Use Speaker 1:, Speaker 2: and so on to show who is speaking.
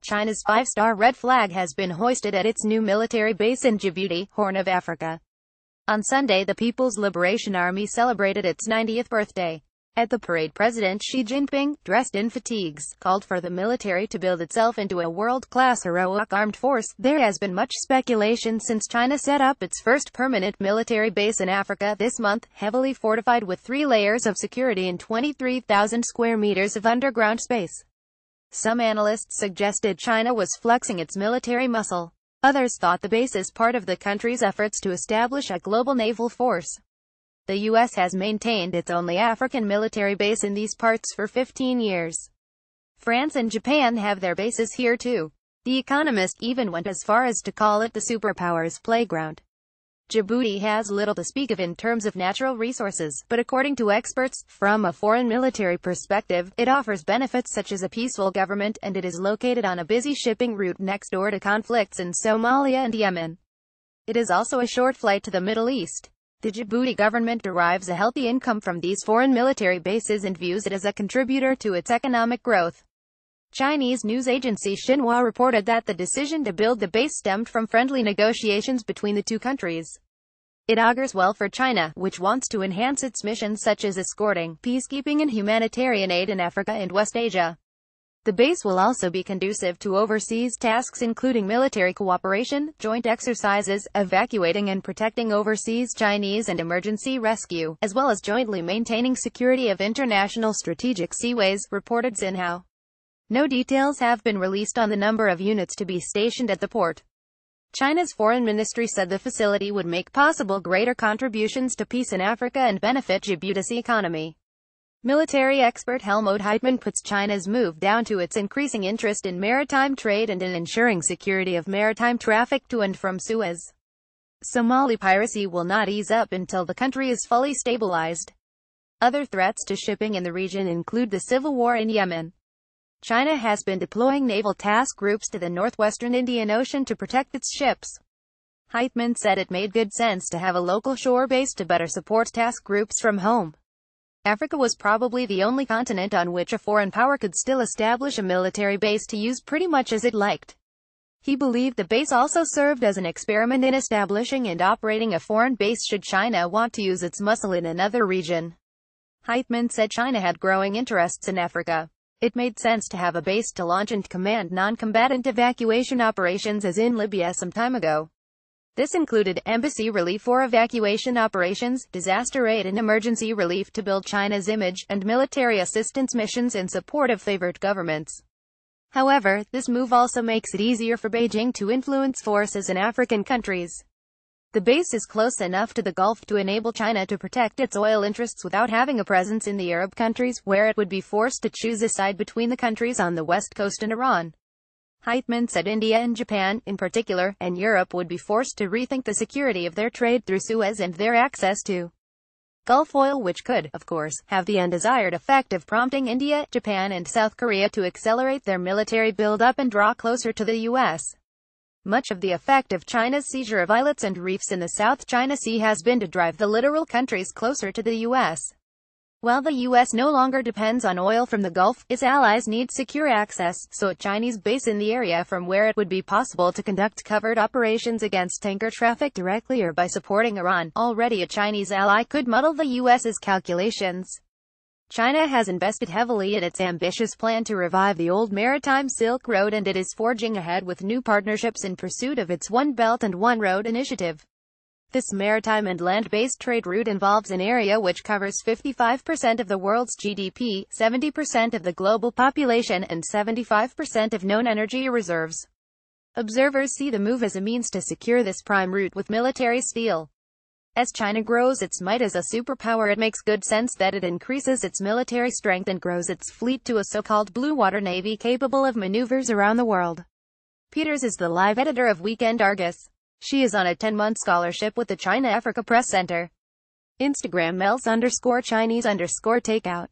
Speaker 1: China's five-star red flag has been hoisted at its new military base in Djibouti, Horn of Africa. On Sunday, the People's Liberation Army celebrated its 90th birthday. At the parade, President Xi Jinping, dressed in fatigues, called for the military to build itself into a world-class heroic armed force. There has been much speculation since China set up its first permanent military base in Africa this month, heavily fortified with 3 layers of security and 23,000 square meters of underground space. Some analysts suggested China was flexing its military muscle. Others thought the base is part of the country's efforts to establish a global naval force. The U.S. has maintained its only African military base in these parts for 15 years. France and Japan have their bases here too. The Economist even went as far as to call it the superpowers' playground. Djibouti has little to speak of in terms of natural resources, but according to experts, from a foreign military perspective, it offers benefits such as a peaceful government, and it is located on a busy shipping route next door to conflicts in Somalia and Yemen. It is also a short flight to the Middle East. The Djibouti government derives a healthy income from these foreign military bases and views it as a contributor to its economic growth. Chinese news agency Xinhua reported that the decision to build the base stemmed from friendly negotiations between the two countries. It augurs well for China, which wants to enhance its missions such as escorting, peacekeeping and humanitarian aid in Africa and West Asia. The base will also be conducive to overseas tasks including military cooperation, joint exercises, evacuating and protecting overseas Chinese and emergency rescue, as well as jointly maintaining security of international strategic seaways, reported Xinhua. No details have been released on the number of units to be stationed at the port. China's foreign ministry said the facility would make possible greater contributions to peace in Africa and benefit Djibouti's economy. Military expert Helmut Heitmann puts China's move down to its increasing interest in maritime trade and in ensuring security of maritime traffic to and from Suez. Somali piracy will not ease up until the country is fully stabilized. Other threats to shipping in the region include the civil war in Yemen. China has been deploying naval task groups to the northwestern Indian Ocean to protect its ships. Heitmann said it made good sense to have a local shore base to better support task groups from home. Africa was probably the only continent on which a foreign power could still establish a military base to use pretty much as it liked. He believed the base also served as an experiment in establishing and operating a foreign base should China want to use its muscle in another region. Heitmann said China had growing interests in Africa. It made sense to have a base to launch and command non-combatant evacuation operations as in Libya some time ago. This included embassy relief or evacuation operations, disaster aid and emergency relief to build China's image, and military assistance missions in support of favored governments. However, this move also makes it easier for Beijing to influence forces in African countries. The base is close enough to the Gulf to enable China to protect its oil interests without having a presence in the Arab countries, where it would be forced to choose a side between the countries on the west coast and Iran. Heitmann said India and Japan, in particular, and Europe would be forced to rethink the security of their trade through Suez and their access to Gulf oil, which could, of course, have the undesired effect of prompting India, Japan and South Korea to accelerate their military build-up and draw closer to the U.S. Much of the effect of China's seizure of islets and reefs in the South China Sea has been to drive the littoral countries closer to the U.S. While the U.S. no longer depends on oil from the Gulf, its allies need secure access, so a Chinese base in the area from where it would be possible to conduct covert operations against tanker traffic directly or by supporting Iran, already a Chinese ally, could muddle the U.S.'s calculations. China has invested heavily in its ambitious plan to revive the old maritime Silk Road, and it is forging ahead with new partnerships in pursuit of its One Belt and One Road initiative. This maritime and land-based trade route involves an area which covers 55% of the world's GDP, 70% of the global population, and 75% of known energy reserves. Observers see the move as a means to secure this prime route with military steel. As China grows its might as a superpower, it makes good sense that it increases its military strength and grows its fleet to a so-called blue water navy capable of maneuvers around the world. Peters is the live editor of Weekend Argus. She is on a 10-month scholarship with the China Africa Press Center. Instagram Mels_Chinese_takeout